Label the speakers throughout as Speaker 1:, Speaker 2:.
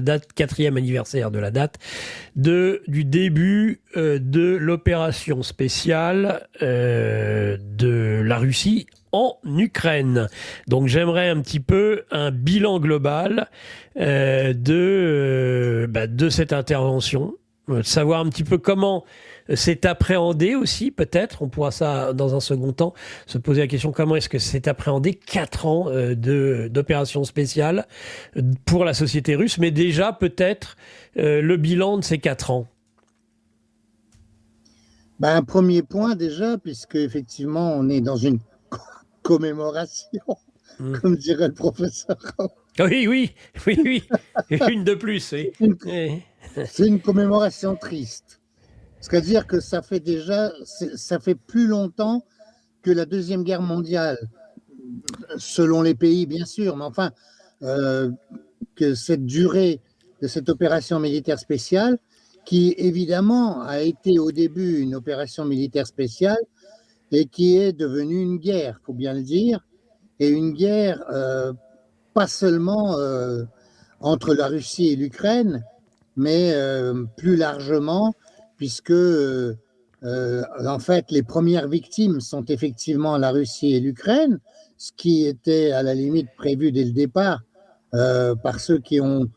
Speaker 1: date, 4e anniversaire de la date, du début de l'opération spéciale de la Russie en Ukraine. Donc j'aimerais un petit peu un bilan global de cette intervention, savoir un petit peu comment c'est appréhendé aussi, peut-être, on pourra ça dans un second temps, se poser la question comment est-ce que c'est appréhendé 4 ans d'opération spéciale pour la société russe, mais déjà peut-être le bilan de ces 4 ans.
Speaker 2: Un premier point déjà, puisque effectivement on est dans une commémoration, comme dirait le professeur.
Speaker 1: Oui, une de plus. Oui.
Speaker 2: C'est une commémoration triste. C'est-à-dire que ça fait plus longtemps que la Deuxième Guerre mondiale, selon les pays bien sûr, mais enfin, que cette durée de cette opération militaire spéciale, qui évidemment a été au début une opération militaire spéciale et qui est devenue une guerre, il faut bien le dire, et une guerre pas seulement entre la Russie et l'Ukraine, mais plus largement, puisque en fait les premières victimes sont effectivement la Russie et l'Ukraine, ce qui était à la limite prévu dès le départ par ceux qui ont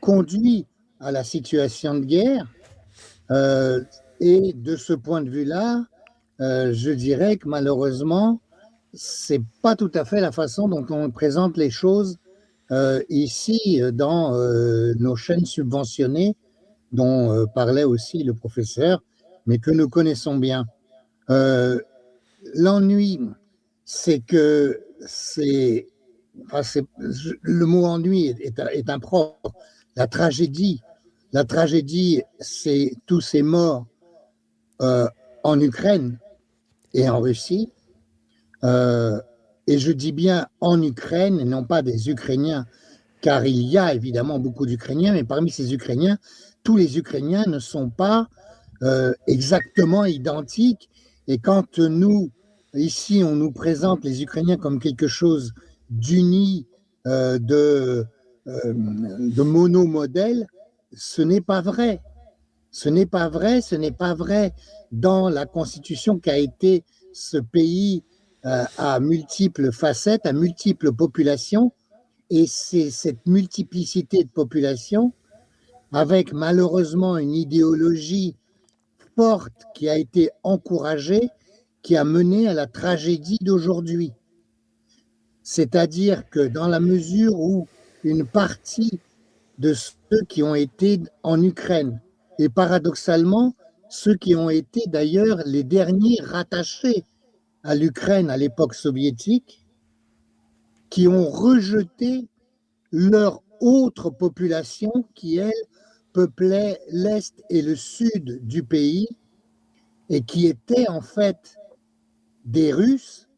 Speaker 2: conduit à la situation de guerre. Et de ce point de vue-là, je dirais que malheureusement, c'est pas tout à fait la façon dont on présente les choses ici dans nos chaînes subventionnées dont parlait aussi le professeur, mais que nous connaissons bien. L'ennui, c'est que le mot ennui est impropre. La tragédie, c'est tous ces morts en Ukraine et en Russie. Et je dis bien en Ukraine et non pas des Ukrainiens, car il y a évidemment beaucoup d'Ukrainiens, mais parmi ces Ukrainiens, tous les Ukrainiens ne sont pas exactement identiques. Et quand nous, ici, on nous présente les Ukrainiens comme quelque chose d'uni, de monomodèle, ce n'est pas vrai. Ce n'est pas vrai dans la constitution qu'a été ce pays à multiples facettes, à multiples populations. Et c'est cette multiplicité de populations, avec malheureusement une idéologie forte qui a été encouragée, qui a mené à la tragédie d'aujourd'hui. C'est-à-dire que dans la mesure où une partie de ceux qui ont été en Ukraine, et paradoxalement, ceux qui ont été d'ailleurs les derniers rattachés à l'Ukraine à l'époque soviétique, qui ont rejeté leur autre population qui, elle, peuplait l'Est et le Sud du pays et qui étaient en fait des Russes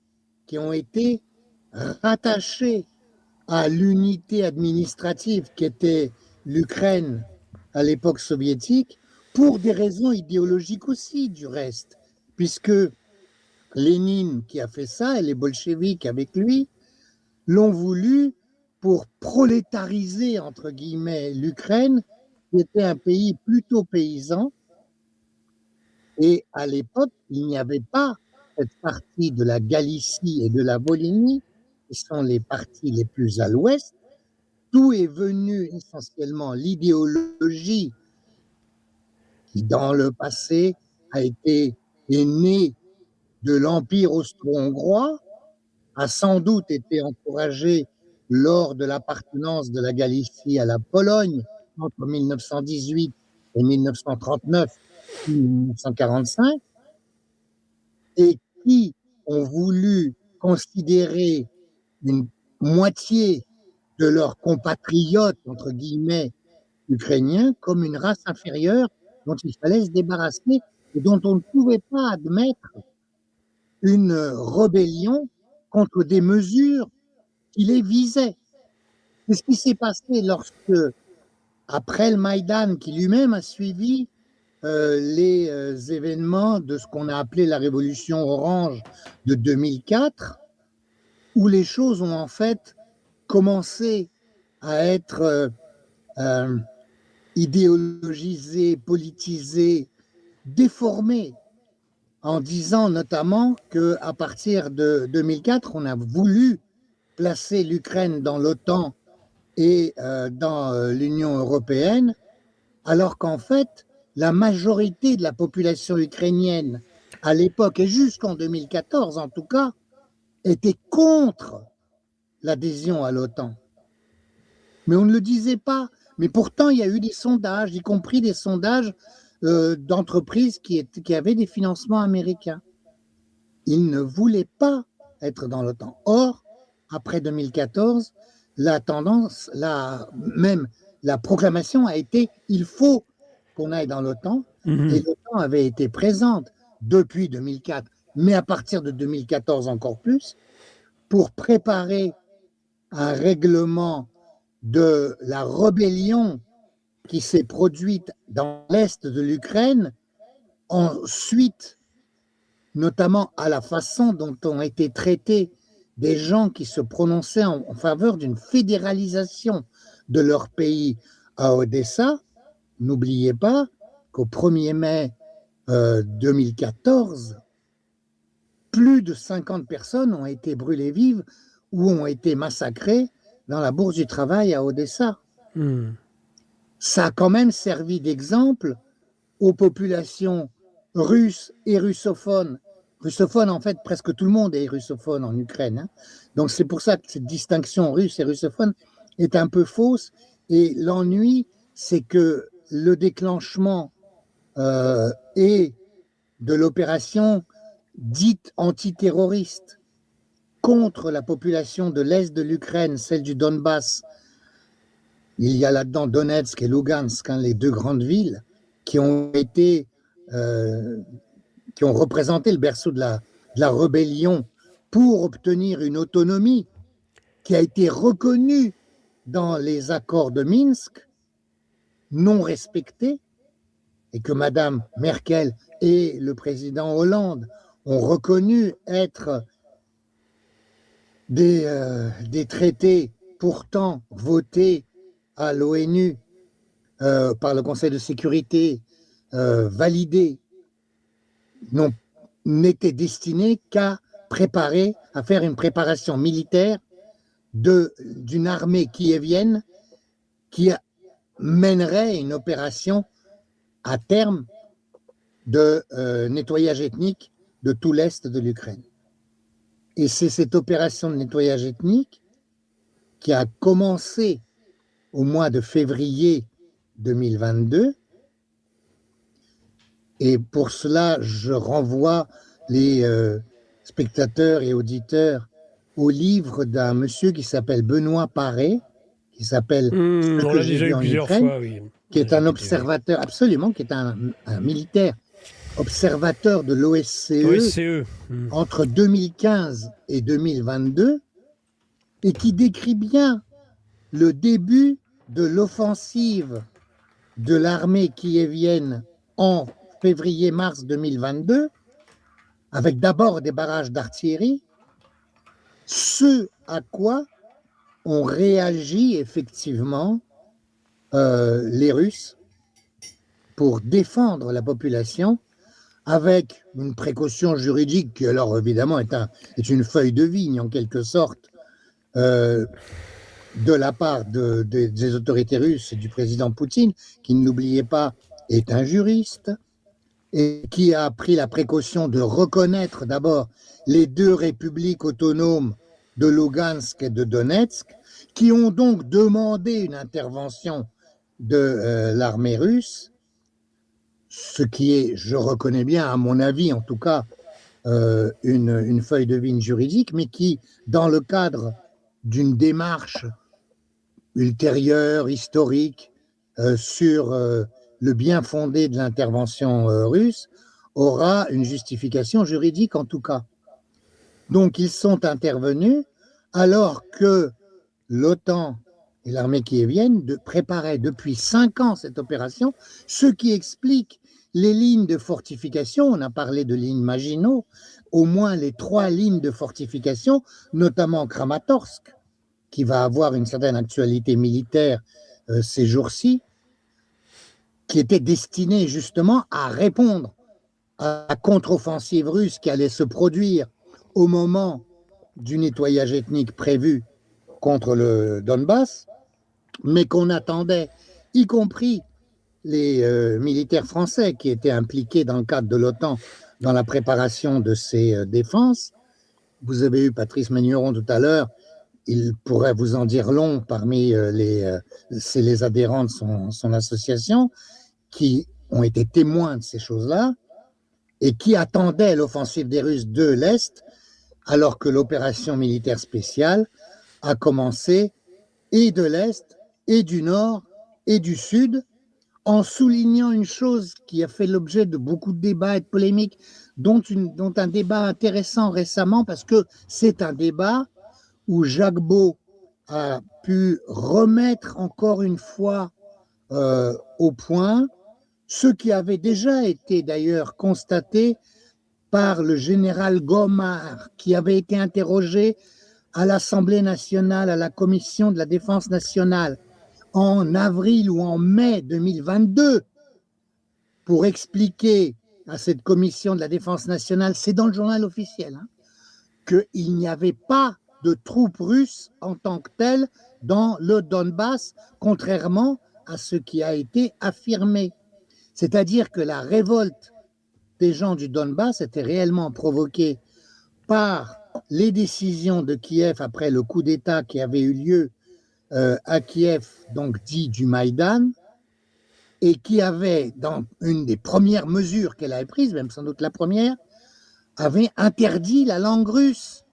Speaker 2: qui ont été rattachés à l'unité administrative qui était l'Ukraine à l'époque soviétique, pour des raisons idéologiques aussi, du reste, puisque Lénine qui a fait ça, et les bolcheviks avec lui, l'ont voulu pour prolétariser, entre guillemets, l'Ukraine, qui était un pays plutôt paysan. Et à l'époque, il n'y avait pas cette partie de la Galicie et de la Volhynie, qui sont les parties les plus à l'ouest. D'où est venue essentiellement l'idéologie qui, dans le passé, est née de l'Empire austro-hongrois, a sans doute été encouragée lors de l'appartenance de la Galicie à la Pologne entre 1918 et 1939 puis 1945, et qui ont voulu considérer une moitié de leurs compatriotes, entre guillemets, ukrainiens, comme une race inférieure dont il fallait se débarrasser et dont on ne pouvait pas admettre une rébellion contre des mesures qui les visaient. C'est ce qui s'est passé lorsque, après le Maïdan, qui lui-même a suivi les événements de ce qu'on a appelé la révolution orange de 2004, où les choses ont en fait commencé à être idéologisé, politisé, déformé, en disant notamment qu'à partir de 2004, on a voulu placer l'Ukraine dans l'OTAN et dans l'Union européenne, alors qu'en fait, la majorité de la population ukrainienne, à l'époque et jusqu'en 2014 en tout cas, était contre l'adhésion à l'OTAN. Mais on ne le disait pas. Mais pourtant, il y a eu des sondages, y compris des sondages d'entreprises qui avaient des financements américains. Ils ne voulaient pas être dans l'OTAN. Or, après 2014, la tendance, même la proclamation a été « il faut qu'on aille dans l'OTAN ». Et l'OTAN avait été présente depuis 2004, mais à partir de 2014 encore plus, pour préparer un règlement de la rébellion qui s'est produite dans l'est de l'Ukraine, ensuite, notamment à la façon dont ont été traités des gens qui se prononçaient en faveur d'une fédéralisation de leur pays à Odessa. N'oubliez pas qu'au 1er mai 2014, plus de 50 personnes ont été brûlées vives ou ont été massacrées dans la Bourse du Travail à Odessa. Ça a quand même servi d'exemple aux populations russes et russophones. Russophone, en fait, presque tout le monde est russophone en Ukraine. Hein. Donc c'est pour ça que cette distinction russe et russophone est un peu fausse. Et l'ennui, c'est que le déclenchement est de l'opération dite antiterroriste contre la population de l'Est de l'Ukraine, celle du Donbass. Il y a là-dedans Donetsk et Lugansk, hein, les deux grandes villes qui ont été, qui ont représenté le berceau de la rébellion pour obtenir une autonomie qui a été reconnue dans les accords de Minsk, non respectée, et que Madame Merkel et le président Hollande ont reconnu être des traités pourtant votés à l'ONU par le Conseil de sécurité, validés, n'étaient destinés qu'à préparer, à faire une préparation militaire d'une armée kievienne qui mènerait une opération à terme de nettoyage ethnique de tout l'Est de l'Ukraine. Et c'est cette opération de nettoyage ethnique qui a commencé au mois de février 2022. Et pour cela, je renvoie les spectateurs et auditeurs au livre d'un monsieur qui s'appelle Benoît Paré, qui s'appelle Ce
Speaker 1: on
Speaker 2: que
Speaker 1: l'a
Speaker 2: j'ai
Speaker 1: déjà
Speaker 2: vu
Speaker 1: eu
Speaker 2: en
Speaker 1: plusieurs
Speaker 2: Ukraine,
Speaker 1: fois, oui.
Speaker 2: qui est un observateur, absolument, qui est un militaire, observateur de l'OSCE
Speaker 1: OSCE.
Speaker 2: entre 2015 et 2022, et qui décrit bien le début de l'offensive de l'armée kievienne en février-mars 2022, avec d'abord des barrages d'artillerie, ce à quoi ont réagi effectivement les Russes pour défendre la population avec une précaution juridique qui alors évidemment est une feuille de vigne en quelque sorte de la part des autorités russes et du président Poutine, qui, n'oubliez pas, est un juriste et qui a pris la précaution de reconnaître d'abord les deux républiques autonomes de Lugansk et de Donetsk, qui ont donc demandé une intervention de l'armée russe, ce qui est, je reconnais bien, à mon avis en tout cas, une feuille de vigne juridique, mais qui, dans le cadre d'une démarche ultérieure, historique, sur le bien fondé de l'intervention russe, aura une justification juridique en tout cas. Donc ils sont intervenus alors que l'OTAN et l'armée kievienne préparaient depuis 5 ans cette opération, ce qui explique les lignes de fortification. On a parlé de lignes Maginot, au moins les 3 lignes de fortification, notamment Kramatorsk, qui va avoir une certaine actualité militaire ces jours-ci, qui était destiné justement à répondre à la contre-offensive russe qui allait se produire au moment du nettoyage ethnique prévu contre le Donbass, mais qu'on attendait, y compris les militaires français qui étaient impliqués dans le cadre de l'OTAN dans la préparation de ces défenses. Vous avez eu Patrice Magneron tout à l'heure, il pourrait vous en dire long parmi les adhérents de son association qui ont été témoins de ces choses-là et qui attendaient l'offensive des Russes de l'Est alors que l'opération militaire spéciale a commencé et de l'Est et du Nord et du Sud, en soulignant une chose qui a fait l'objet de beaucoup de débats et de polémiques, dont un débat intéressant récemment, parce que c'est un débat où Jacques Beau a pu remettre encore une fois au point ce qui avait déjà été d'ailleurs constaté par le général Gomard, qui avait été interrogé à l'Assemblée nationale, à la Commission de la défense nationale, en avril ou en mai 2022, pour expliquer à cette Commission de la défense nationale, c'est dans le journal officiel, hein, qu'il n'y avait pas de troupes russes en tant que telles dans le Donbass, contrairement à ce qui a été affirmé. C'est-à-dire que la révolte des gens du Donbass était réellement provoquée par les décisions de Kiev après le coup d'État qui avait eu lieu à Kiev, donc dit du Maïdan, et qui avait, dans une des premières mesures qu'elle avait prises, même sans doute la première, avait interdit la langue russe,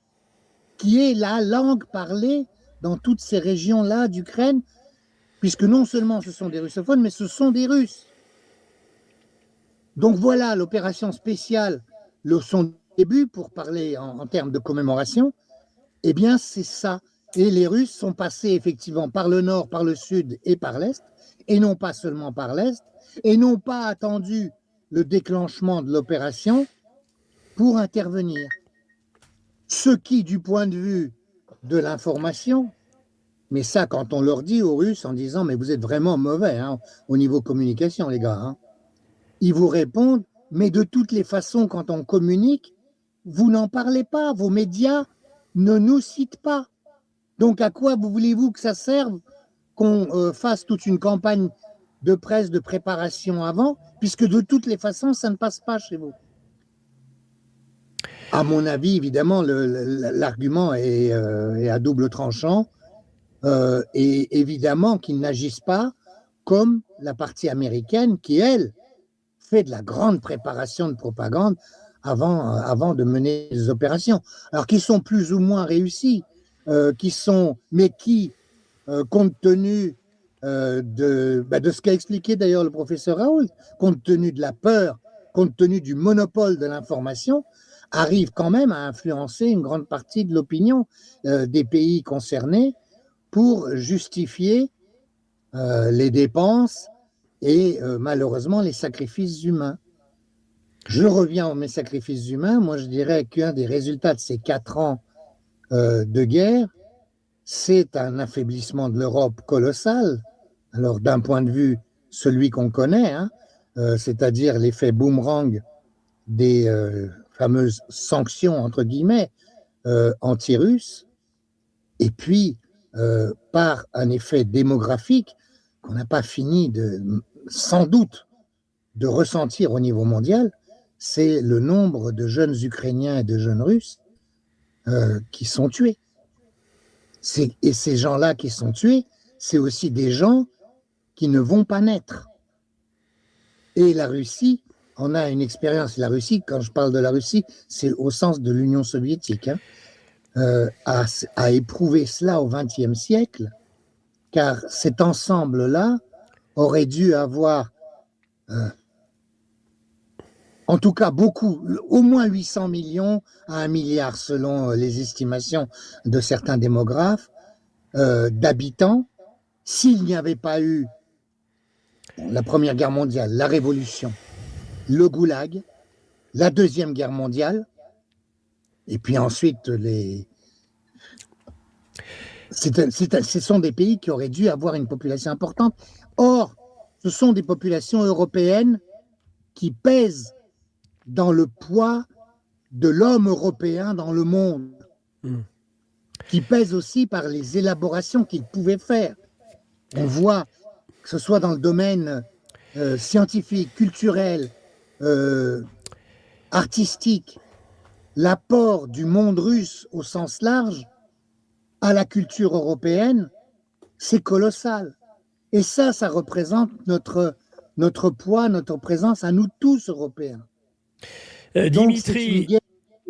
Speaker 2: qui est la langue parlée dans toutes ces régions-là d'Ukraine, puisque non seulement ce sont des russophones, mais ce sont des Russes. Donc voilà, l'opération spéciale, son début, pour parler en termes de commémoration, eh bien c'est ça. Et les Russes sont passés effectivement par le nord, par le sud et par l'est, et non pas seulement par l'est, et n'ont pas attendu le déclenchement de l'opération pour intervenir. Ce qui, du point de vue de l'information, mais ça quand on leur dit aux Russes en disant « mais vous êtes vraiment mauvais hein, au niveau communication les gars hein. », ils vous répondent « mais de toutes les façons quand on communique, vous n'en parlez pas, vos médias ne nous citent pas. Donc à quoi voulez-vous que ça serve qu'on fasse toute une campagne de presse, de préparation avant, puisque de toutes les façons, ça ne passe pas chez vous ?» À mon avis, évidemment, l'argument est à double tranchant, et évidemment qu'ils n'agissent pas comme la partie américaine qui, elle, fait de la grande préparation de propagande avant de mener les opérations. Alors, qui sont plus ou moins réussis, mais qui, compte tenu de ce qu'a expliqué d'ailleurs le professeur Raoult, compte tenu de la peur, compte tenu du monopole de l'information, arrivent quand même à influencer une grande partie de l'opinion des pays concernés pour justifier les dépenses et malheureusement les sacrifices humains. Je reviens à mes sacrifices humains. Moi, je dirais qu'un des résultats de ces 4 ans de guerre, c'est un affaiblissement de l'Europe colossal. Alors, d'un point de vue, celui qu'on connaît, hein, c'est-à-dire l'effet boomerang des fameuses sanctions, entre guillemets, anti-russes, et puis par un effet démographique qu'on n'a pas fini sans doute de ressentir au niveau mondial, c'est le nombre de jeunes Ukrainiens et de jeunes Russes qui sont tués. Et ces gens-là qui sont tués, c'est aussi des gens qui ne vont pas naître. Et la Russie en a une expérience. La Russie, quand je parle de la Russie, c'est au sens de l'Union soviétique, hein, a éprouvé cela au XXe siècle, car cet ensemble-là aurait dû avoir, en tout cas beaucoup, au moins 800 millions à 1 milliard, selon les estimations de certains démographes, d'habitants, s'il n'y avait pas eu la Première Guerre mondiale, la Révolution, le Goulag, la Deuxième Guerre mondiale, et puis ensuite ce sont des pays qui auraient dû avoir une population importante. Or, ce sont des populations européennes qui pèsent dans le poids de l'homme européen dans le monde, qui pèsent aussi par les élaborations qu'il pouvait faire. On voit, que ce soit dans le domaine scientifique, culturel, artistique, l'apport du monde russe au sens large à la culture européenne, c'est colossal. Et ça représente notre poids, notre présence à nous tous Européens. Donc,
Speaker 1: Dimitri,
Speaker 2: c'est une guerre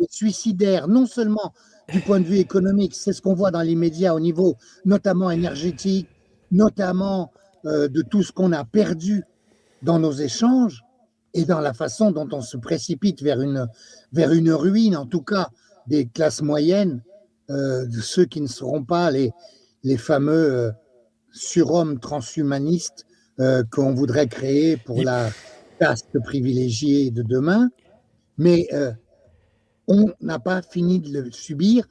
Speaker 2: suicidaire, non seulement du point de vue économique, c'est ce qu'on voit dans l'immédiat au niveau notamment énergétique, notamment de tout ce qu'on a perdu dans nos échanges et dans la façon dont on se précipite vers une ruine, en tout cas des classes moyennes, de ceux qui ne seront pas les fameux surhommes transhumanistes qu'on voudrait créer pour la caste privilégiée de demain. Mais on n'a pas fini de le subir,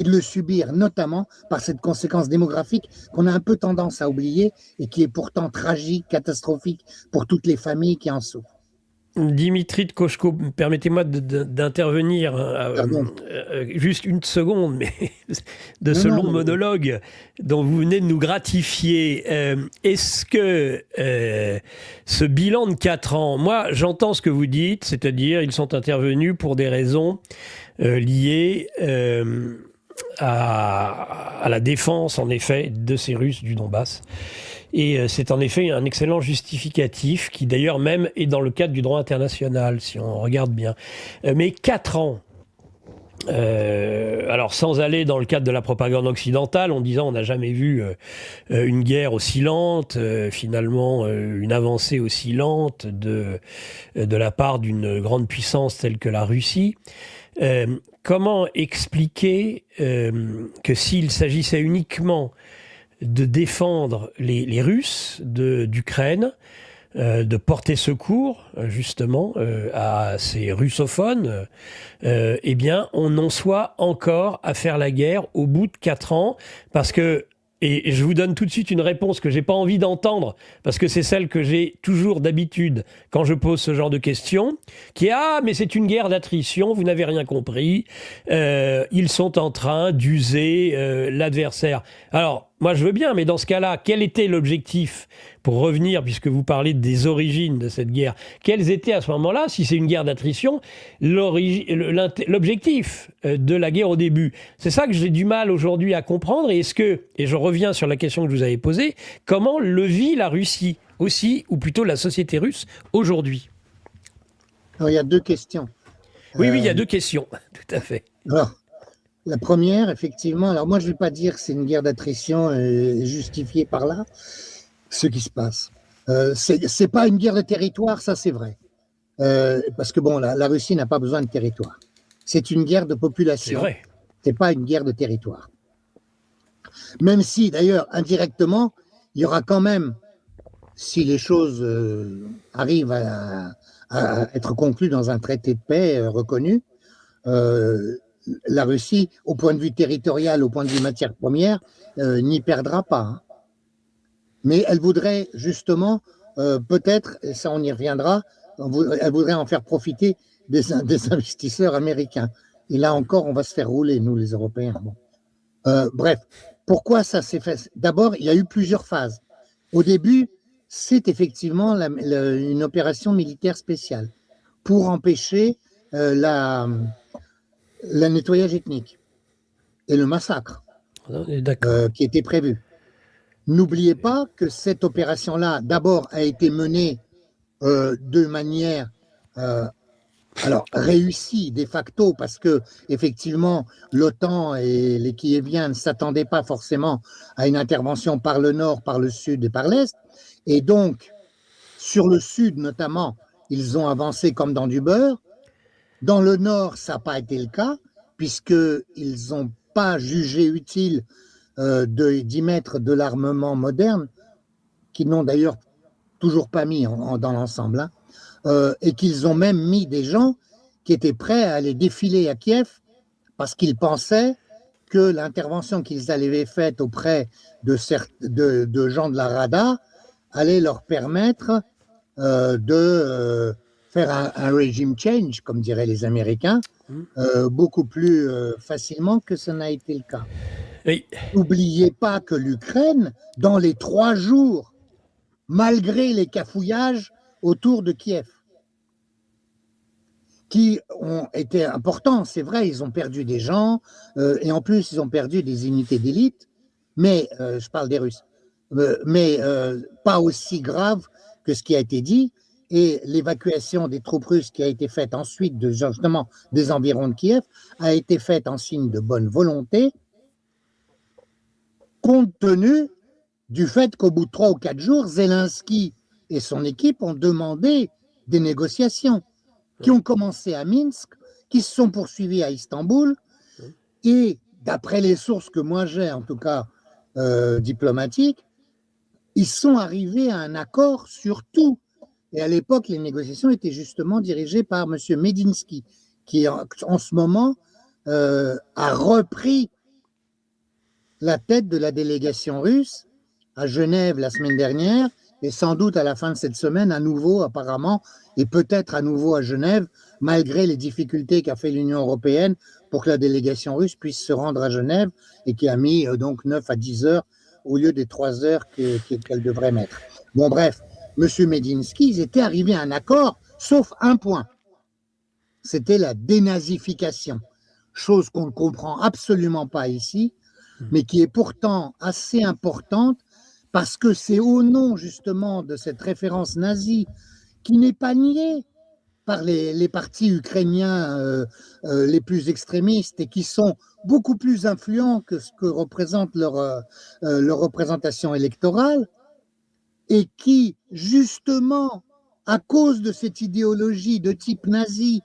Speaker 2: et de le subir notamment par cette conséquence démographique qu'on a un peu tendance à oublier et qui est pourtant tragique, catastrophique pour toutes les familles qui en souffrent.
Speaker 1: Dimitri de Koshko, permettez-moi d'intervenir juste une seconde, mais de ce long monologue dont vous venez de nous gratifier. Est-ce que ce bilan de 4 ans, moi j'entends ce que vous dites, c'est-à-dire ils sont intervenus pour des raisons liées à la défense, en effet, de ces Russes du Donbass. Et c'est en effet un excellent justificatif qui d'ailleurs même est dans le cadre du droit international, si on regarde bien. Mais 4 ans, alors sans aller dans le cadre de la propagande occidentale, en disant on n'a jamais vu une guerre aussi lente, finalement une avancée aussi lente de la part d'une grande puissance telle que la Russie. Comment expliquer que s'il s'agissait uniquement de défendre les Russes d'Ukraine, de porter secours justement à ces russophones, eh bien on en soit encore à faire la guerre au bout de 4 ans, parce que, et je vous donne tout de suite une réponse que j'ai pas envie d'entendre, parce que c'est celle que j'ai toujours d'habitude quand je pose ce genre de questions, qui est « Ah, mais c'est une guerre d'attrition, vous n'avez rien compris, ils sont en train d'user l'adversaire. » Alors, moi je veux bien, mais dans ce cas-là, quel était l'objectif, pour revenir, puisque vous parlez des origines de cette guerre, quels étaient à ce moment-là, si c'est une guerre d'attrition, l'objectif de la guerre au début? C'est ça que j'ai du mal aujourd'hui à comprendre, et je reviens sur la question que je vous avais posée, comment le vit la Russie aussi, ou plutôt la société russe aujourd'hui?
Speaker 2: Alors, il y a 2 questions.
Speaker 1: Oui, il y a 2 questions, tout à fait.
Speaker 2: Alors, la première, effectivement, alors moi je ne vais pas dire que c'est une guerre d'attrition justifiée par là, ce qui se passe. C'est pas une guerre de territoire, ça c'est vrai. Parce que bon, la Russie n'a pas besoin de territoire. C'est une guerre de population.
Speaker 1: C'est vrai.
Speaker 2: C'est pas une guerre de territoire. Même si, d'ailleurs, indirectement, il y aura quand même, si les choses arrivent à être conclues dans un traité de paix reconnu, la Russie, au point de vue territorial, au point de vue matière première, n'y perdra pas. Hein. Mais elle voudrait justement, peut-être, et ça on y reviendra, elle voudrait en faire profiter des investisseurs américains. Et là encore, on va se faire rouler, nous les Européens. Bon. Bref, pourquoi ça s'est fait? D'abord, il y a eu plusieurs phases. Au début, c'est effectivement une opération militaire spéciale pour empêcher le nettoyage ethnique et le massacre qui était prévu. N'oubliez pas que cette opération-là, d'abord, a été menée de manière réussie de facto, parce que effectivement, l'OTAN et les Kieviens ne s'attendaient pas forcément à une intervention par le nord, par le sud et par l'est. Et donc, sur le sud notamment, ils ont avancé comme dans du beurre. Dans le Nord, ça n'a pas été le cas, puisqu'ils n'ont pas jugé utile d'y mettre de l'armement moderne, qu'ils n'ont d'ailleurs toujours pas mis dans l'ensemble, hein, et qu'ils ont même mis des gens qui étaient prêts à aller défiler à Kiev, parce qu'ils pensaient que l'intervention qu'ils avaient faite auprès de gens de la Rada allait leur permettre de faire un régime change, comme diraient les Américains, beaucoup plus facilement que ce n'a été le cas.
Speaker 1: Oui.
Speaker 2: N'oubliez pas que l'Ukraine, dans les 3 jours, malgré les cafouillages autour de Kiev, qui ont été importants, c'est vrai, ils ont perdu des gens, et en plus ils ont perdu des unités d'élite, mais je parle des Russes, mais pas aussi grave que ce qui a été dit, et l'évacuation des troupes russes qui a été faite ensuite justement des environs de Kiev a été faite en signe de bonne volonté, compte tenu du fait qu'au bout de 3 ou 4 jours, Zelensky et son équipe ont demandé des négociations qui ont commencé à Minsk, qui se sont poursuivies à Istanbul, et d'après les sources que moi j'ai, en tout cas diplomatiques, ils sont arrivés à un accord sur tout. Et à l'époque, les négociations étaient justement dirigées par M. Medinsky, qui en ce moment a repris la tête de la délégation russe à Genève la semaine dernière, et sans doute à la fin de cette semaine, à nouveau apparemment, et peut-être à nouveau à Genève, malgré les difficultés qu'a fait l'Union européenne pour que la délégation russe puisse se rendre à Genève, et qui a mis donc 9 à 10 heures au lieu des 3 heures qu'elle devrait mettre. Bon bref, M. Medinsky, ils étaient arrivés à un accord, sauf un point. C'était la dénazification, chose qu'on ne comprend absolument pas ici, mais qui est pourtant assez importante, parce que c'est au nom justement de cette référence nazie qui n'est pas niée par les partis ukrainiens les plus extrémistes et qui sont beaucoup plus influents que ce que représente leur représentation électorale, et qui justement, à cause de cette idéologie de type nazi,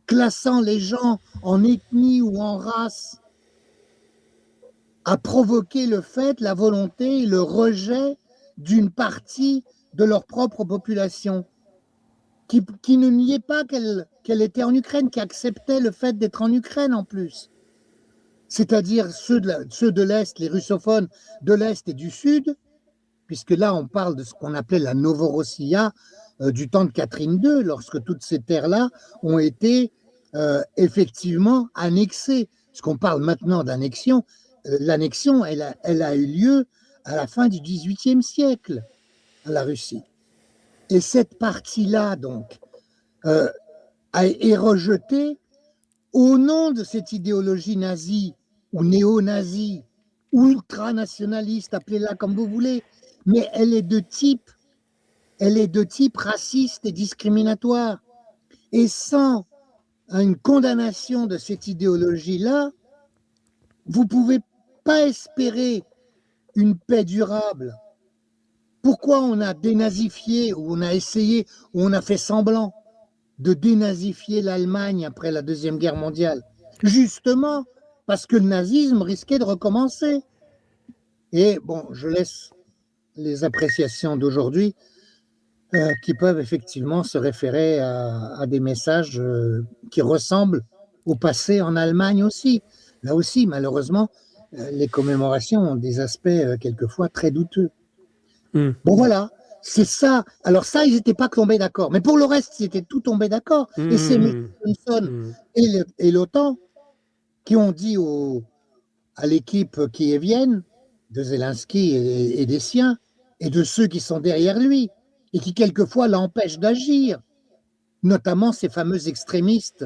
Speaker 2: classant les gens en ethnie ou en race, a provoqué le fait, la volonté et le rejet d'une partie de leur propre population, qui ne niait pas qu'elle était en Ukraine, qui acceptait le fait d'être en Ukraine en plus. C'est-à-dire ceux de l'Est, les russophones de l'Est et du Sud, puisque là on parle de ce qu'on appelait la Novorossia du temps de Catherine II, lorsque toutes ces terres-là ont été effectivement annexées. Parce qu'on parle maintenant d'annexion, l'annexion, elle a eu lieu à la fin du XVIIIe siècle à la Russie. Et cette partie-là, donc, est rejetée au nom de cette idéologie nazie ou néo-nazie, ou ultranationaliste, appelez-la comme vous voulez, mais elle est de type raciste et discriminatoire. Et sans une condamnation de cette idéologie-là, vous ne pouvez pas espérer une paix durable. Pourquoi on a dénazifié, ou on a essayé, ou on a fait semblant de dénazifier l'Allemagne après la Deuxième Guerre mondiale? Justement parce que le nazisme risquait de recommencer. Et bon, je laisse les appréciations d'aujourd'hui qui peuvent effectivement se référer à des messages qui ressemblent au passé en Allemagne aussi. Là aussi, malheureusement, les commémorations ont des aspects quelquefois très douteux. Bon voilà, c'est ça. Alors ça, ils n'étaient pas tombés d'accord. Mais pour le reste, ils étaient tout tombés d'accord. Et c'est M. Johnson et l'OTAN qui ont dit à l'équipe kievienne de Zelensky et des siens, et de ceux qui sont derrière lui, et qui quelquefois l'empêchent d'agir, notamment ces fameux extrémistes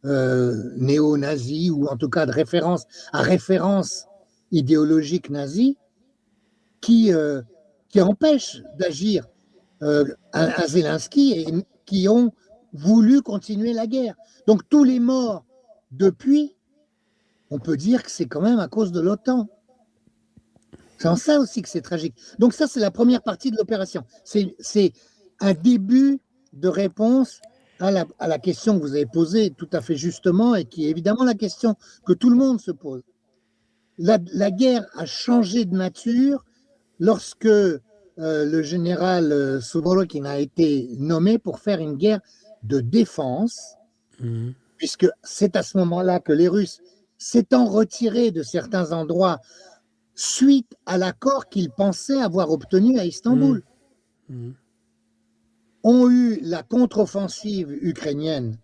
Speaker 2: néo-nazis, ou en tout cas à référence idéologique nazie, qui empêchent d'agir à Zelensky et qui ont voulu continuer la guerre. Donc tous les morts depuis, on peut dire que c'est quand même à cause de l'OTAN. C'est en ça aussi que c'est tragique. Donc ça, c'est la première partie de l'opération. C'est un début de réponse à la question que vous avez posée tout à fait justement, et qui est évidemment la question que tout le monde se pose. La guerre a changé de nature lorsque le général Surovikin a été nommé pour faire une guerre de défense, puisque c'est à ce moment-là que les Russes, s'étant retirés de certains endroits suite à l'accord qu'ils pensaient avoir obtenu à Istanbul. ont eu la contre-offensive ukrainienne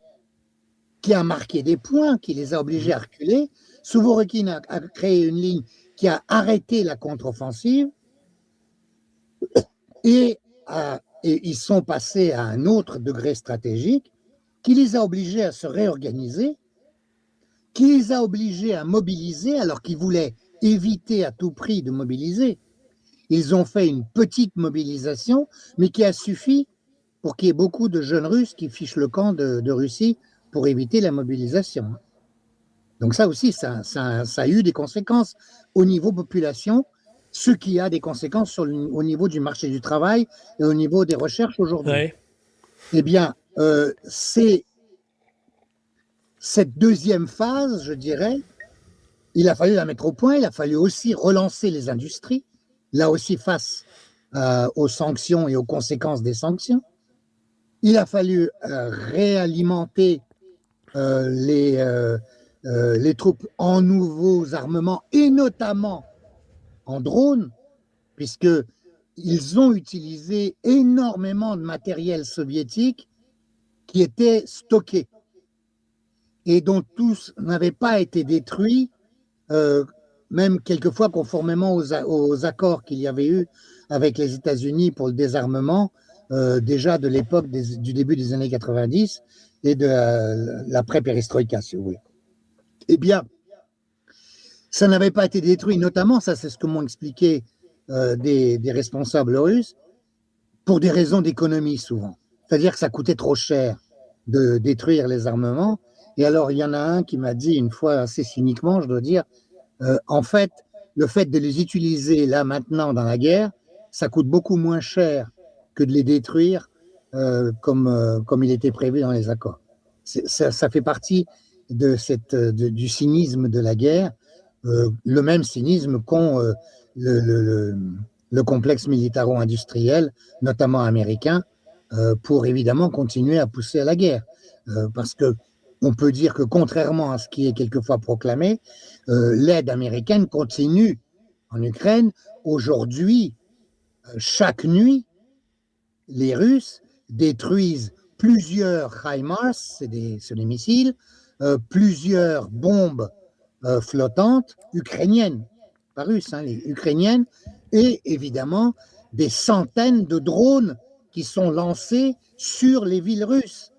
Speaker 2: qui a marqué des points, qui les a obligés à reculer. Souvorokine a créé une ligne qui a arrêté la contre-offensive et ils sont passés à un autre degré stratégique qui les a obligés à se réorganiser, qui les a obligés à mobiliser alors qu'ils voulaient éviter à tout prix de mobiliser. Ils ont fait une petite mobilisation, mais qui a suffi pour qu'il y ait beaucoup de jeunes Russes qui fichent le camp de Russie pour éviter la mobilisation. Donc ça aussi, ça a eu des conséquences au niveau population, ce qui a des conséquences au niveau du marché du travail et au niveau des recherches aujourd'hui.
Speaker 1: Ouais.
Speaker 2: Eh bien, c'est cette deuxième phase, je dirais, il a fallu la mettre au point, il a fallu aussi relancer les industries, là aussi face aux sanctions et aux conséquences des sanctions. Il a fallu réalimenter les troupes en nouveaux armements et notamment en drones, puisqu'ils ont utilisé énormément de matériel soviétique qui était stocké et dont tous n'avaient pas été détruits, même quelquefois conformément aux accords qu'il y avait eu avec les États-Unis pour le désarmement, déjà de l'époque du début des années 90 et de l'après-pérestroïka, si vous voulez. Eh bien, ça n'avait pas été détruit, notamment, ça c'est ce que m'ont expliqué des responsables russes, pour des raisons d'économie souvent. C'est-à-dire que ça coûtait trop cher de détruire les armements. Et alors, il y en a un qui m'a dit une fois assez cyniquement, je dois dire, en fait, le fait de les utiliser là maintenant dans la guerre, ça coûte beaucoup moins cher que de les détruire comme il était prévu dans les accords. Ça fait partie du cynisme de la guerre, le même cynisme qu'ont le complexe militaro-industriel, notamment américain, pour évidemment continuer à pousser à la guerre. Parce que on peut dire que contrairement à ce qui est quelquefois proclamé, l'aide américaine continue en Ukraine. Aujourd'hui, chaque nuit, les Russes détruisent plusieurs HIMARS, c'est des missiles, plusieurs bombes flottantes ukrainiennes, pas russes, les ukrainiennes, et évidemment des centaines de drones qui sont lancés sur les villes russes.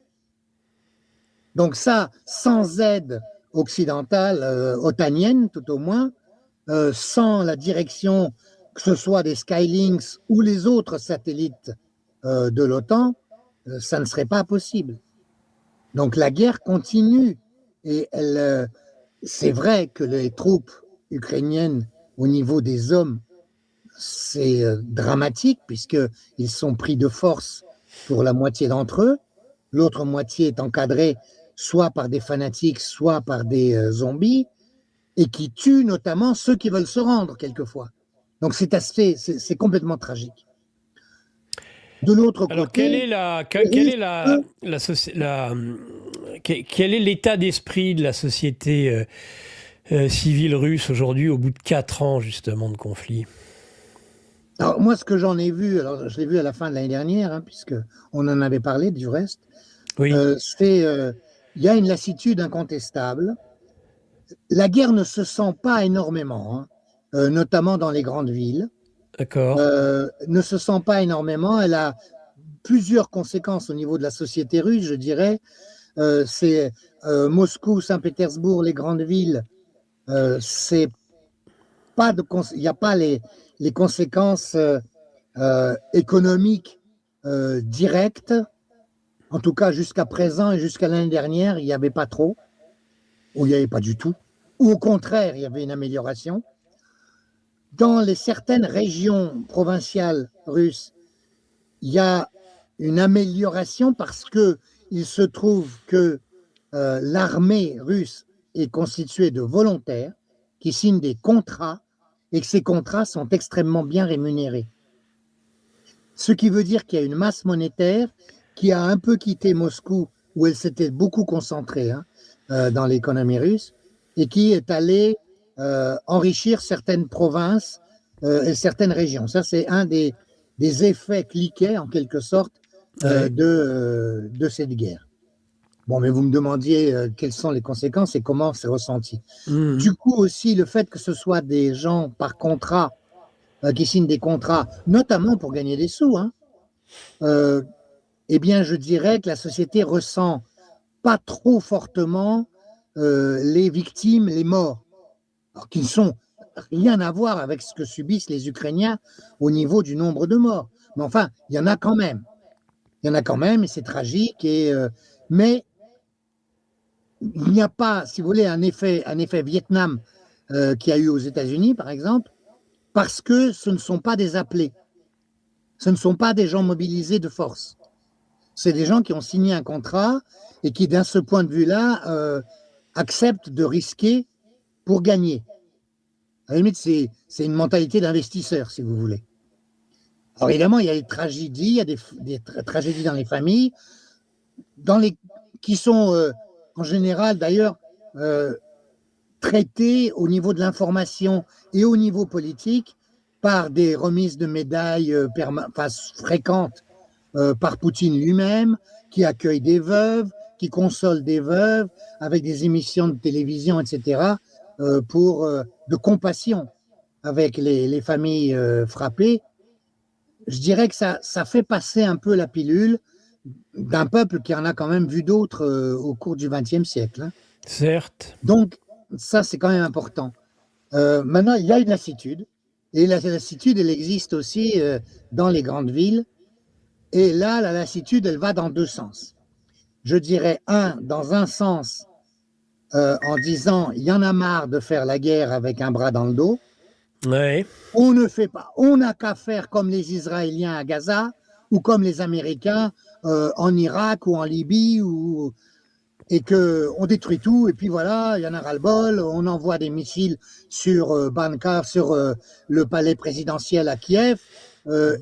Speaker 2: Donc ça, sans aide occidentale, otanienne tout au moins, sans la direction, que ce soit des Skylinks ou les autres satellites de l'OTAN, ça ne serait pas possible. Donc la guerre continue et c'est vrai que les troupes ukrainiennes, au niveau des hommes, c'est dramatique puisqu'ils sont pris de force pour la moitié d'entre eux. L'autre moitié est encadrée soit par des fanatiques, soit par des zombies, et qui tuent notamment ceux qui veulent se rendre quelquefois. Donc c'est complètement tragique. De l'autre côté,
Speaker 1: quel est l'état d'esprit de la société civile russe aujourd'hui au bout de 4 ans justement de conflit?
Speaker 2: Alors moi, ce que j'en ai vu, alors je l'ai vu à la fin de l'année dernière, puisque on en avait parlé du reste. Oui. Il y a une lassitude incontestable. La guerre ne se sent pas énormément, notamment dans les grandes villes.
Speaker 1: D'accord.
Speaker 2: Ne se sent pas énormément. Elle a plusieurs conséquences au niveau de la société russe, je dirais. C'est Moscou, Saint-Pétersbourg, les grandes villes. Il n'y a pas les conséquences économiques directes. En tout cas, jusqu'à présent et jusqu'à l'année dernière, il n'y avait pas trop, ou il n'y avait pas du tout. Ou au contraire, il y avait une amélioration. Dans certaines régions provinciales russes, il y a une amélioration parce qu'il se trouve que l'armée russe est constituée de volontaires qui signent des contrats et que ces contrats sont extrêmement bien rémunérés. Ce qui veut dire qu'il y a une masse monétaire qui a un peu quitté Moscou, où elle s'était beaucoup concentrée dans l'économie russe, et qui est allée enrichir certaines provinces et certaines régions. Ça, c'est un des des effets cliquets, en quelque sorte,
Speaker 1: Ouais.
Speaker 2: de cette guerre. Bon, mais vous me demandiez quelles sont les conséquences et comment c'est ressenti.
Speaker 1: Mhm.
Speaker 2: Du coup aussi, le fait que ce soit des gens par contrat, qui signent des contrats, notamment pour gagner des sous, hein, euh, eh bien, je dirais que la société ressent pas trop fortement les victimes, les morts, alors qui ne sont rien à voir avec ce que subissent les Ukrainiens au niveau du nombre de morts. Mais enfin, il y en a quand même. Il y en a quand même, et c'est tragique. Mais il n'y a pas, si vous voulez, un effet Vietnam qu'il y a eu aux États-Unis, par exemple, parce que ce ne sont pas des appelés. Ce ne sont pas des gens mobilisés de force. C'est des gens qui ont signé un contrat et qui, d'un ce point de vue-là, acceptent de risquer pour gagner. À la limite, c'est une mentalité d'investisseur, si vous voulez. Alors évidemment, il y a des tragédies, il y a des tragédies dans les familles, qui sont en général d'ailleurs euh, traitées au niveau de l'information et au niveau politique par des remises de médailles fréquentes par Poutine lui-même, qui accueille des veuves, qui console des veuves, avec des émissions de télévision, etc., de compassion avec les familles frappées. Je dirais que ça fait passer un peu la pilule d'un peuple qui en a quand même vu d'autres au cours du XXe siècle, hein.
Speaker 1: Certes.
Speaker 2: Donc, ça, c'est quand même important. Maintenant, il y a une lassitude, et la lassitude, elle existe aussi dans les grandes villes. Et là, la lassitude, elle va dans deux sens. Je dirais, dans un sens, en disant, il y en a marre de faire la guerre avec un bras dans le dos.
Speaker 1: Ouais.
Speaker 2: On ne fait pas, on n'a qu'à faire comme les Israéliens à Gaza, ou comme les Américains en Irak ou en Libye, et qu'on détruit tout, et puis voilà, il y en a ras-le-bol, on envoie des missiles sur Banka, sur le palais présidentiel à Kiev,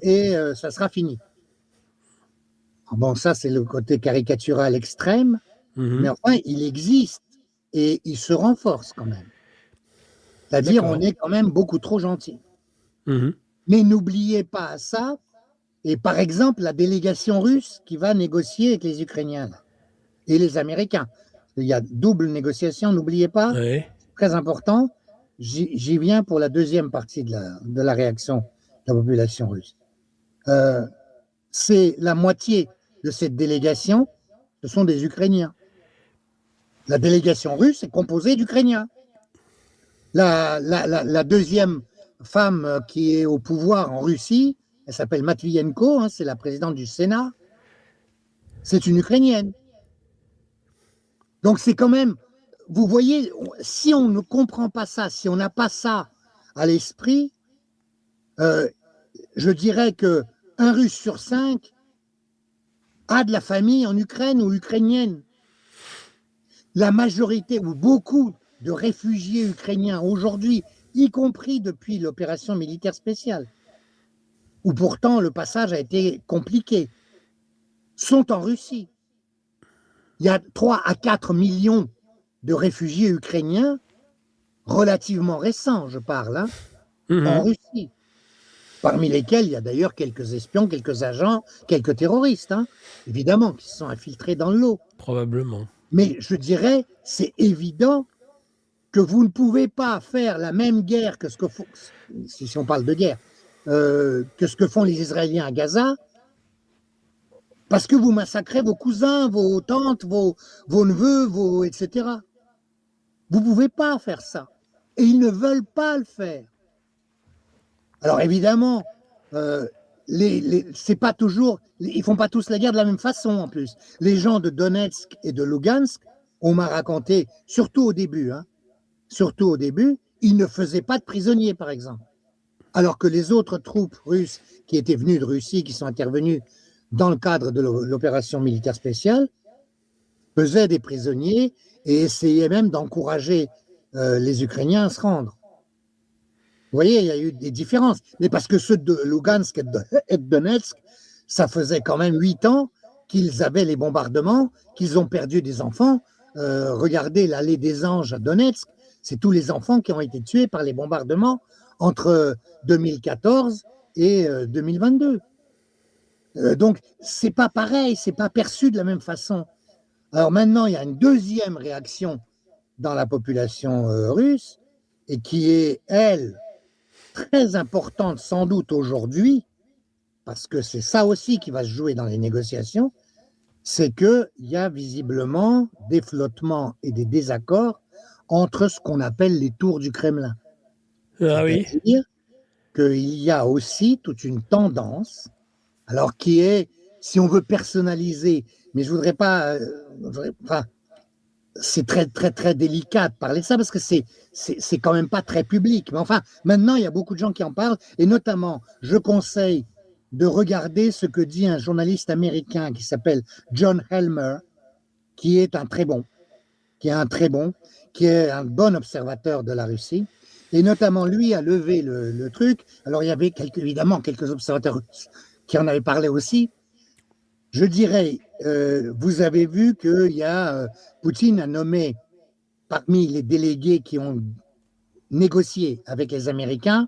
Speaker 2: et ça sera fini. Bon, ça, c'est le côté caricatural extrême, mais
Speaker 1: Mhm.
Speaker 2: enfin, il existe et il se renforce quand même. C'est-à-dire, on
Speaker 1: D'accord.
Speaker 2: est quand même beaucoup trop gentil.
Speaker 1: Mhm.
Speaker 2: Mais n'oubliez pas ça, et par exemple, la délégation russe qui va négocier avec les Ukrainiens là, et les Américains. Il y a double négociation, n'oubliez pas,
Speaker 1: Ouais.
Speaker 2: très important. J'y viens pour la deuxième partie de la réaction de la population russe. Euh, c'est la moitié de cette délégation, ce sont des Ukrainiens. La délégation russe est composée d'Ukrainiens. La deuxième femme qui est au pouvoir en Russie, elle s'appelle Matvienko, hein, c'est la présidente du Sénat, c'est une Ukrainienne. Donc c'est quand même, vous voyez, si on ne comprend pas ça, si on n'a pas ça à l'esprit, euh, je dirais que un Russe sur 5 a de la famille en Ukraine ou ukrainienne. La majorité ou beaucoup de réfugiés ukrainiens aujourd'hui, y compris depuis l'opération militaire spéciale, où pourtant le passage a été compliqué, sont en Russie. Il y a 3 à 4 millions de réfugiés ukrainiens, relativement récents, je parle, hein, en
Speaker 1: Mhm.
Speaker 2: Russie, parmi lesquels il y a d'ailleurs quelques espions, quelques agents, quelques terroristes, hein, évidemment, qui se sont infiltrés dans le lot.
Speaker 1: Probablement.
Speaker 2: Mais je dirais, c'est évident que vous ne pouvez pas faire la même guerre que ce que font, si on parle de guerre, que ce que font les Israéliens à Gaza, parce que vous massacrez vos cousins, vos tantes, vos neveux, etc. Vous ne pouvez pas faire ça. Et ils ne veulent pas le faire. Alors évidemment, euh, c'est pas toujours, ils font pas tous la guerre de la même façon en plus. Les gens de Donetsk et de Lugansk, on m'a raconté, surtout au début, hein, surtout au début, ils ne faisaient pas de prisonniers, par exemple. Alors que les autres troupes russes qui étaient venues de Russie, qui sont intervenues dans le cadre de l'opération militaire spéciale, faisaient des prisonniers et essayaient même d'encourager les Ukrainiens à se rendre. Vous voyez, il y a eu des différences. Mais parce que ceux de Lugansk et de Donetsk, ça faisait quand même 8 ans qu'ils avaient les bombardements, qu'ils ont perdu des enfants. Regardez l'allée des Anges à Donetsk, c'est tous les enfants qui ont été tués par les bombardements entre 2014 et 2022. Donc, c'est pas pareil, c'est pas perçu de la même façon. Alors maintenant, il y a une deuxième réaction dans la population russe, et qui est, elle, très importante sans doute aujourd'hui, parce que c'est ça aussi qui va se jouer dans les négociations, c'est qu'il y a visiblement des flottements et des désaccords entre ce qu'on appelle les tours du Kremlin.
Speaker 1: Ah oui.
Speaker 2: C'est-à-dire qu'il y a aussi toute une tendance, alors qui est, si on veut personnaliser, mais je voudrais pas, enfin, c'est très très très délicat de parler de ça parce que c'est quand même pas très public. Mais enfin, maintenant il y a beaucoup de gens qui en parlent, et notamment, je conseille de regarder ce que dit un journaliste américain qui s'appelle John Helmer, qui est un très bon, qui est un bon observateur de la Russie. Et notamment, lui a levé le truc. Alors, il y avait évidemment quelques observateurs qui en avaient parlé aussi. Je dirais, vous avez vu que Poutine a nommé, parmi les délégués qui ont négocié avec les Américains,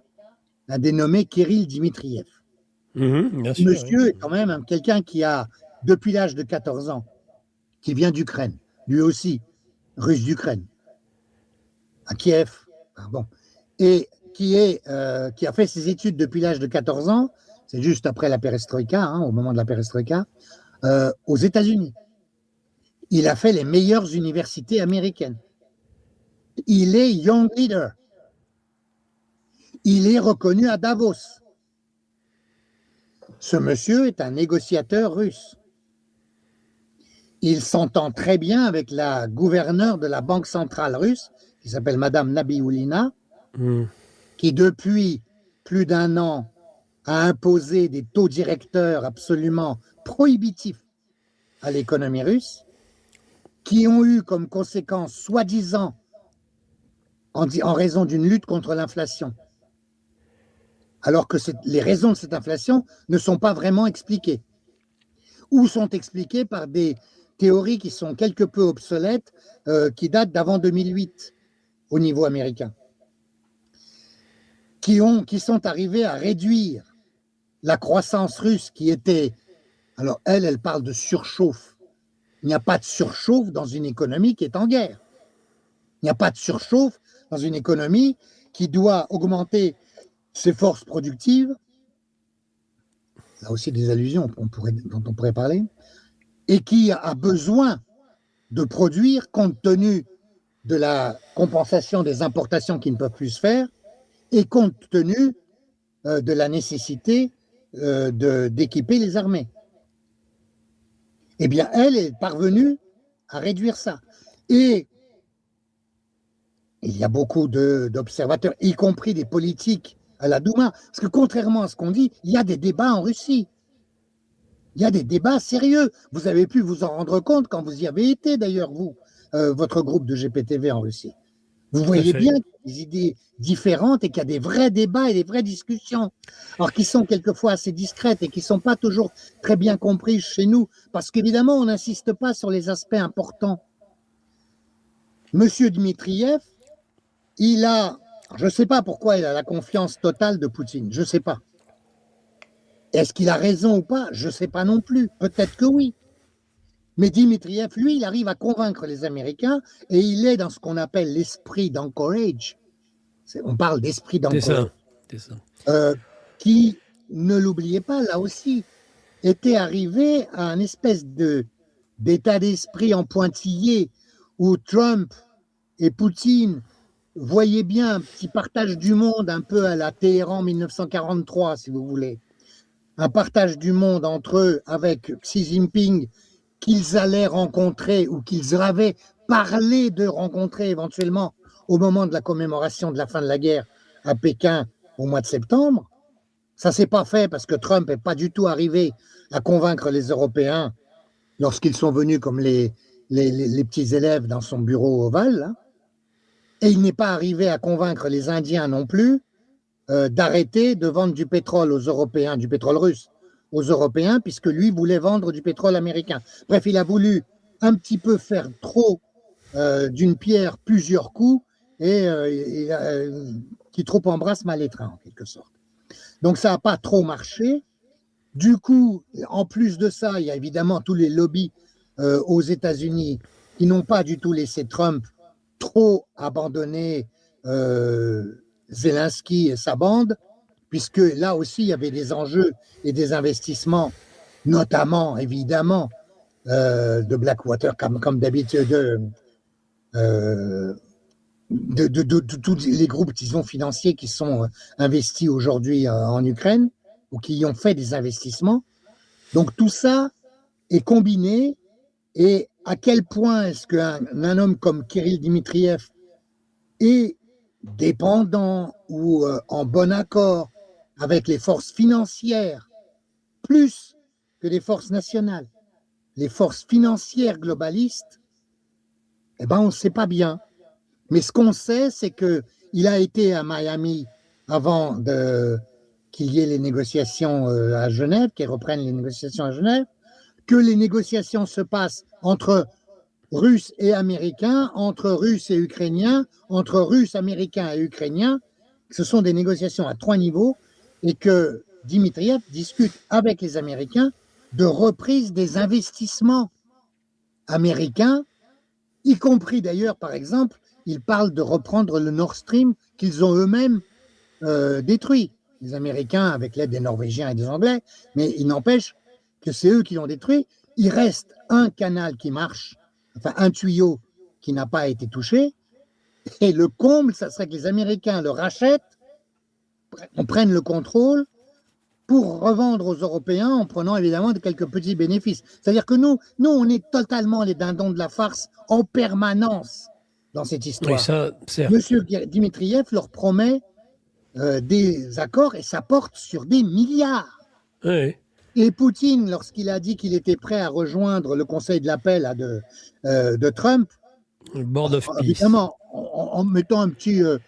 Speaker 2: a dénommé Kirill Dmitriev.
Speaker 1: Bien sûr,
Speaker 2: Monsieur
Speaker 1: oui.
Speaker 2: est quand même quelqu'un qui a, depuis l'âge de 14 ans, qui vient d'Ukraine, lui aussi, russe d'Ukraine, à Kiev, bon, et qui a fait ses études depuis l'âge de 14 ans, c'est juste après la perestroïka, hein, au moment de la perestroïka, aux États-Unis. Il a fait les meilleures universités américaines. Il est Young Leader. Il est reconnu à Davos. Ce monsieur est un négociateur russe. Il s'entend très bien avec la gouverneure de la Banque centrale russe, qui s'appelle Madame Nabiullina, qui depuis plus d'1 an a imposé des taux directeurs absolument prohibitifs à l'économie russe, qui ont eu comme conséquence, soi-disant, en raison d'une lutte contre l'inflation, alors que les raisons de cette inflation ne sont pas vraiment expliquées, ou sont expliquées par des théories qui sont quelque peu obsolètes, qui datent d'avant 2008 au niveau américain, qui sont arrivées à réduire la croissance russe qui était, alors elle parle de surchauffe. Il n'y a pas de surchauffe dans une économie qui est en guerre. Il n'y a pas de surchauffe dans une économie qui doit augmenter ses forces productives, là aussi des allusions dont on pourrait parler, et qui a besoin de produire compte tenu de la compensation des importations qui ne peuvent plus se faire, et compte tenu de la nécessité d'équiper les armées. Eh bien, elle est parvenue à réduire ça. Et il y a beaucoup d'observateurs, y compris des politiques à la Douma, parce que contrairement à ce qu'on dit, il y a des débats en Russie. Il y a des débats sérieux. Vous avez pu vous en rendre compte quand vous y avez été, d'ailleurs, vous, votre groupe de GPTV en Russie. Vous voyez bien qu'il y a des idées différentes et qu'il y a des vrais débats et des vraies discussions, alors qui sont quelquefois assez discrètes et qui ne sont pas toujours très bien comprises chez nous, parce qu'évidemment, on n'insiste pas sur les aspects importants. Monsieur Dmitriev, je ne sais pas pourquoi il a la confiance totale de Poutine, je ne sais pas. Est-ce qu'il a raison ou pas? Je ne sais pas non plus, peut-être que oui. Mais Dmitriev, lui, il arrive à convaincre les Américains et il est dans ce qu'on appelle l'esprit d'Anchorage. On parle d'esprit d'Anchorage.
Speaker 1: C'est ça.
Speaker 2: Qui, ne l'oubliez pas, là aussi, était arrivé à un espèce d'état d'esprit en pointillé où Trump et Poutine voyaient bien un petit partage du monde un peu à la Téhéran 1943, si vous voulez. Un partage du monde entre eux avec Xi Jinping qu'ils allaient rencontrer ou qu'ils avaient parlé de rencontrer éventuellement au moment de la commémoration de la fin de la guerre à Pékin au mois de septembre. Ça ne s'est pas fait parce que Trump n'est pas du tout arrivé à convaincre les Européens lorsqu'ils sont venus comme les petits élèves dans son bureau ovale. Là. Et il n'est pas arrivé à convaincre les Indiens non plus d'arrêter de vendre du pétrole aux Européens, du pétrole russe, aux Européens, puisque lui voulait vendre du pétrole américain. Bref, il a voulu un petit peu faire trop d'une pierre plusieurs coups et qui trop embrasse mal étreint, en quelque sorte. Donc ça n'a pas trop marché. Du coup, en plus de ça, il y a évidemment tous les lobbies aux États-Unis qui n'ont pas du tout laissé Trump trop abandonner Zelensky et sa bande, puisque là aussi, il y avait des enjeux et des investissements, notamment, évidemment, de Blackwater, comme d'habitude, de tous les groupes, disons, financiers qui sont investis aujourd'hui en Ukraine ou qui ont fait des investissements. Donc tout ça est combiné, et à quel point est-ce qu'un homme comme Kirill Dmitriev est dépendant ou en bon accord avec les forces financières plus que les forces nationales, les forces financières globalistes, eh ben on ne sait pas bien. Mais ce qu'on sait, c'est qu'il a été à Miami avant qu'il y ait les négociations à Genève, qu'ils reprennent les négociations à Genève, que les négociations se passent entre Russes et Américains, entre Russes et Ukrainiens, entre Russes, Américains et Ukrainiens. Ce sont des négociations à 3 niveaux, et que Dmitriev discute avec les Américains de reprise des investissements américains, y compris d'ailleurs, par exemple, ils parlent de reprendre le Nord Stream qu'ils ont eux-mêmes détruit. Les Américains avec l'aide des Norvégiens et des Anglais, mais il n'empêche que c'est eux qui l'ont détruit. Il reste un canal qui marche, enfin un tuyau qui n'a pas été touché, et le comble, ça serait que les Américains le rachètent, on prenne le contrôle pour revendre aux Européens en prenant évidemment quelques petits bénéfices. C'est-à-dire que nous, on est totalement les dindons de la farce en permanence dans cette histoire.
Speaker 1: Oui, ça,
Speaker 2: Monsieur Dmitriev leur promet des accords et ça porte sur des milliards.
Speaker 1: Oui.
Speaker 2: Et Poutine, lorsqu'il a dit qu'il était prêt à rejoindre le Conseil de l'appel de Trump,
Speaker 1: Board of Peace,
Speaker 2: évidemment, en mettant une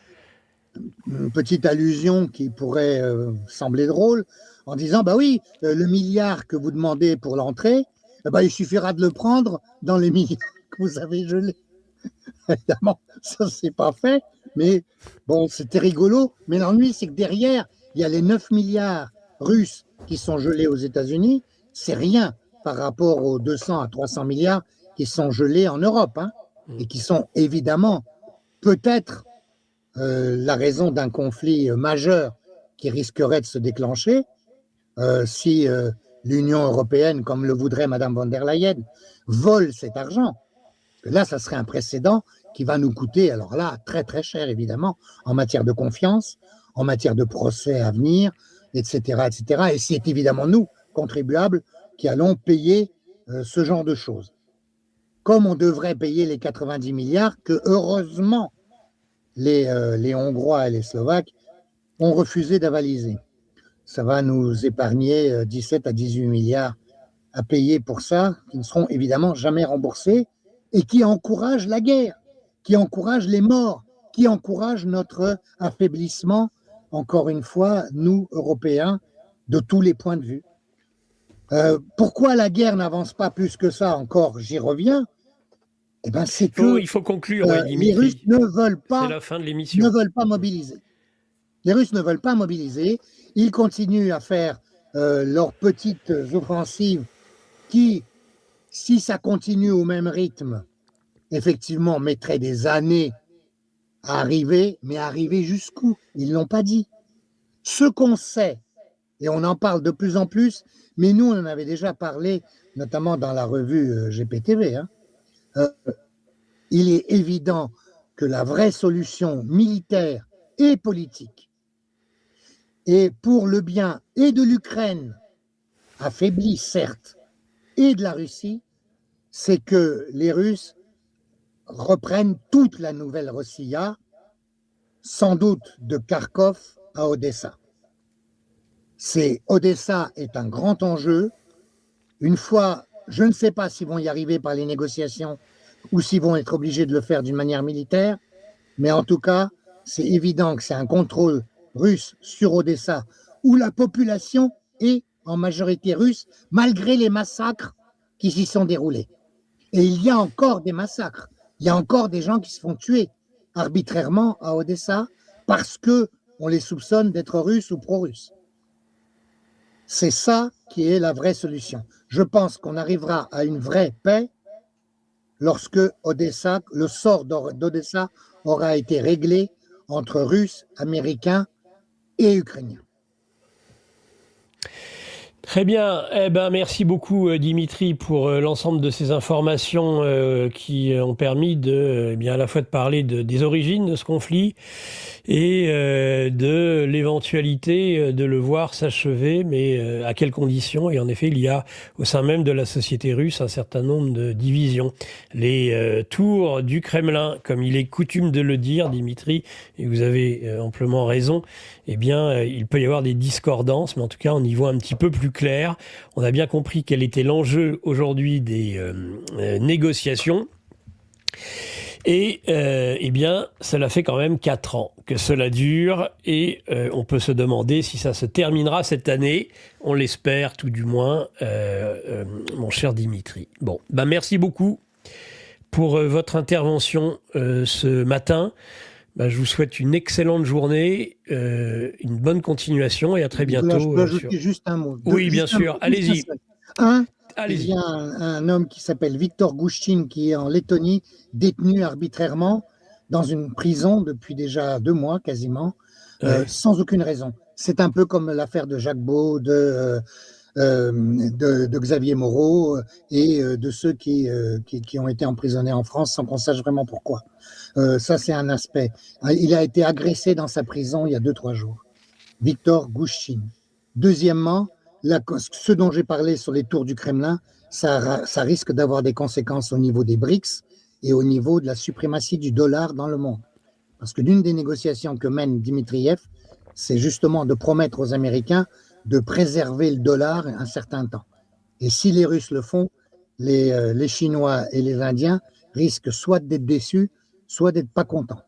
Speaker 2: petite allusion qui pourrait sembler drôle, en disant, bah oui, le milliard que vous demandez pour l'entrée, il suffira de le prendre dans les milliards que vous avez gelés. Évidemment, ça c'est pas fait, mais bon, c'était rigolo. Mais l'ennui, c'est que derrière, il y a les 9 milliards russes qui sont gelés aux États-Unis. C'est rien par rapport aux 200 à 300 milliards qui sont gelés en Europe, hein, et qui sont évidemment peut-être la raison d'un conflit majeur qui risquerait de se déclencher si l'Union européenne, comme le voudrait Madame von der Leyen, vole cet argent. Là, ça serait un précédent qui va nous coûter, alors là, très très cher évidemment, en matière de confiance, en matière de procès à venir, etc. etc. Et c'est évidemment nous, contribuables, qui allons payer ce genre de choses. Comme on devrait payer les 90 milliards que, heureusement, les Hongrois et les Slovaques ont refusé d'avaliser. Ça va nous épargner 17 à 18 milliards à payer pour ça, qui ne seront évidemment jamais remboursés, et qui encouragent la guerre, qui encouragent les morts, qui encouragent notre affaiblissement, encore une fois, nous, Européens, de tous les points de vue. Pourquoi la guerre n'avance pas plus que ça encore, j'y reviens. Eh ben, c'est que
Speaker 1: il faut conclure,
Speaker 2: les Russes ne veulent pas,
Speaker 1: c'est la fin de l'émission.
Speaker 2: ne veulent pas mobiliser. Les Russes ne veulent pas mobiliser. Ils continuent à faire leurs petites offensives qui, si ça continue au même rythme, effectivement, mettraient des années à arriver, mais arriver jusqu'où? Ils ne l'ont pas dit. Ce qu'on sait, et on en parle de plus en plus, mais nous, on en avait déjà parlé, notamment dans la revue GPTV, hein, il est évident que la vraie solution militaire et politique, et pour le bien et de l'Ukraine, affaiblie certes, et de la Russie, c'est que les Russes reprennent toute la nouvelle Rossiya, sans doute de Kharkov à Odessa. Odessa est un grand enjeu. Une fois, je ne sais pas s'ils vont y arriver par les négociations ou s'ils vont être obligés de le faire d'une manière militaire, mais en tout cas, c'est évident que c'est un contrôle russe sur Odessa, où la population est en majorité russe, malgré les massacres qui s'y sont déroulés. Et il y a encore des massacres. Il y a encore des gens qui se font tuer arbitrairement à Odessa parce qu'on les soupçonne d'être russes ou pro-russes. C'est ça qui est la vraie solution. Je pense qu'on arrivera à une vraie paix lorsque Odessa, le sort d'Odessa aura été réglé entre Russes, Américains et Ukrainiens.
Speaker 1: Très bien. Eh ben, merci beaucoup, Dimitri, pour l'ensemble de ces informations qui ont permis de, eh bien, à la fois de parler des origines de ce conflit et de l'éventualité de le voir s'achever, mais à quelles conditions? Et en effet, il y a au sein même de la société russe un certain nombre de divisions. Les tours du Kremlin, comme il est coutume de le dire, Dimitri, et vous avez amplement raison, eh bien, il peut y avoir des discordances, mais en tout cas, on y voit un petit peu plus clair. On a bien compris quel était l'enjeu aujourd'hui des négociations. Et eh bien, cela fait quand même 4 ans que cela dure et on peut se demander si ça se terminera cette année. On l'espère tout du moins, mon cher Dimitri. Bon, ben merci beaucoup pour votre intervention ce matin. Ben, je vous souhaite une excellente journée, une bonne continuation et à très bientôt.
Speaker 2: Je peux ajouter juste un mot.
Speaker 1: Oui, bien sûr. Allez-y.
Speaker 2: Il y a un homme qui s'appelle Viktor Gouchine qui est en Lettonie, détenu arbitrairement dans une prison depuis déjà 2 mois quasiment, sans aucune raison. C'est un peu comme l'affaire de Jacques Beau, de Xavier Moreau et de ceux qui ont été emprisonnés en France sans qu'on sache vraiment pourquoi. Ça, c'est un aspect. Il a été agressé dans sa prison il y a 2-3 jours. Viktor Gouchine. Deuxièmement, ce dont j'ai parlé sur les tours du Kremlin, ça risque d'avoir des conséquences au niveau des BRICS et au niveau de la suprématie du dollar dans le monde. Parce que l'une des négociations que mène Dmitriev, c'est justement de promettre aux Américains de préserver le dollar un certain temps. Et si les Russes le font, les Chinois et les Indiens risquent soit d'être déçus, soit d'être pas contents.